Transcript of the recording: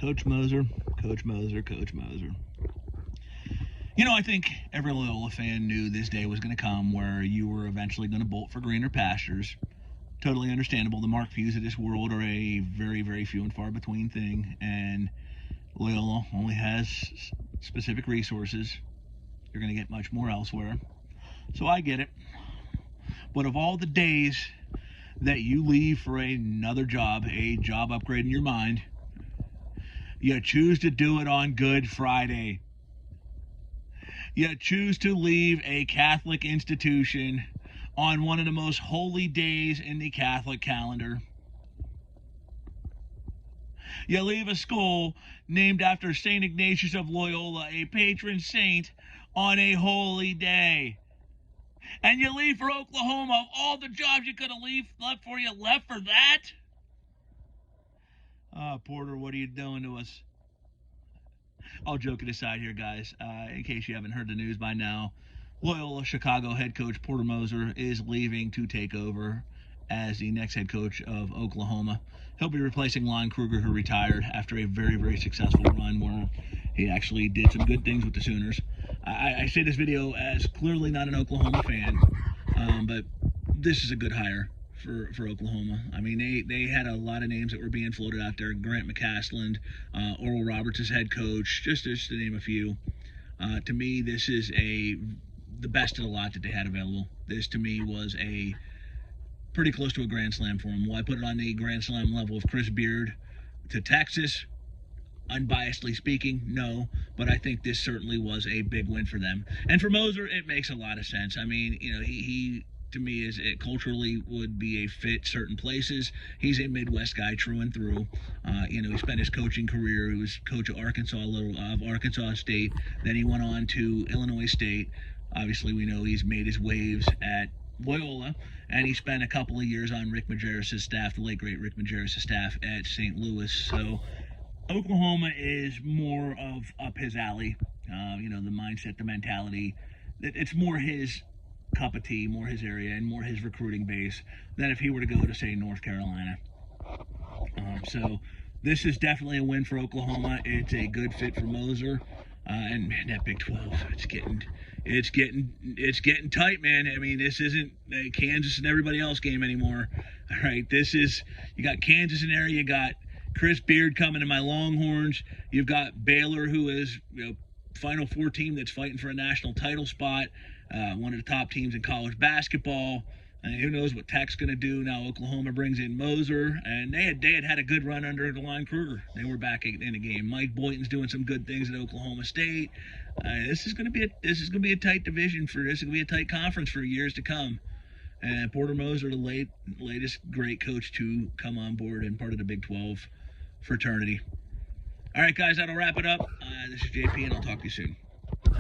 Coach Moser, Coach Moser, Coach Moser. You know, I think every Loyola fan knew this day was going to come where you were eventually going to bolt for greener pastures. Totally understandable. The Mark Few's of this world are a very, very few and far between thing, and Loyola only has specific resources. You're going to get much more elsewhere. So I get it. But of all the days that you leave for another job, a job upgrade in your mind, you choose to do it on Good Friday. You choose to leave a Catholic institution on one of the most holy days in the Catholic calendar. You leave a school named after St. Ignatius of Loyola, a patron saint, on a holy day. And you leave for Oklahoma. Of all the jobs you could have left for, you left for that? Porter, what are you doing to us? All joking aside here, guys, in case you haven't heard the news by now, Loyola of Chicago head coach Porter Moser is leaving to take over as the next head coach of Oklahoma. He'll be replacing Lon Kruger, who retired after a very, very successful run where he actually did some good things with the Sooners. I say this video as clearly not an Oklahoma fan, but this is a good hire for Oklahoma. I mean, they had a lot of names that were being floated out there. Grant McCasland, Oral Roberts as head coach, just to name a few. To me, this is the best of the lot that they had available. This, to me, was a pretty close to a Grand Slam for him. Will I put it on the Grand Slam level of Chris Beard to Texas? Unbiasedly speaking, no, but I think this certainly was a big win for them. And for Moser, it makes a lot of sense. I mean, you know, he to me is it culturally would be a fit certain places. He's a Midwest guy through and through. You know, he spent his coaching career. He was coach of Arkansas State. Then he went on to Illinois State. Obviously, we know he's made his waves at Loyola, and he spent a couple of years on Rick Majerus' staff, the late great Rick Majerus' staff at St. Louis. So Oklahoma is more of up his alley. You know, the mindset, the mentality. It's more his cup of tea, more his area, and more his recruiting base than if he were to go to, say, North Carolina. So this is definitely a win for Oklahoma. It's a good fit for Moser. And man, that Big 12, it's getting tight, man. I mean, this isn't a Kansas and everybody else game anymore. All right, this is, you got Kansas in there, you got Chris Beard coming to my Longhorns. You've got Baylor, who is, you know, Final Four team that's fighting for a national title spot. One of the top teams in college basketball. And who knows what Tech's going to do now? Oklahoma brings in Moser, and they had a good run under Lon Kruger. They were back in the game. Mike Boynton's doing some good things at Oklahoma State. This is going to be a tight division for this. It's going to be a tight conference for years to come. And Porter Moser, the latest great coach to come on board and part of the Big 12 fraternity. All right, guys, that'll wrap it up. This is JP, and I'll talk to you soon.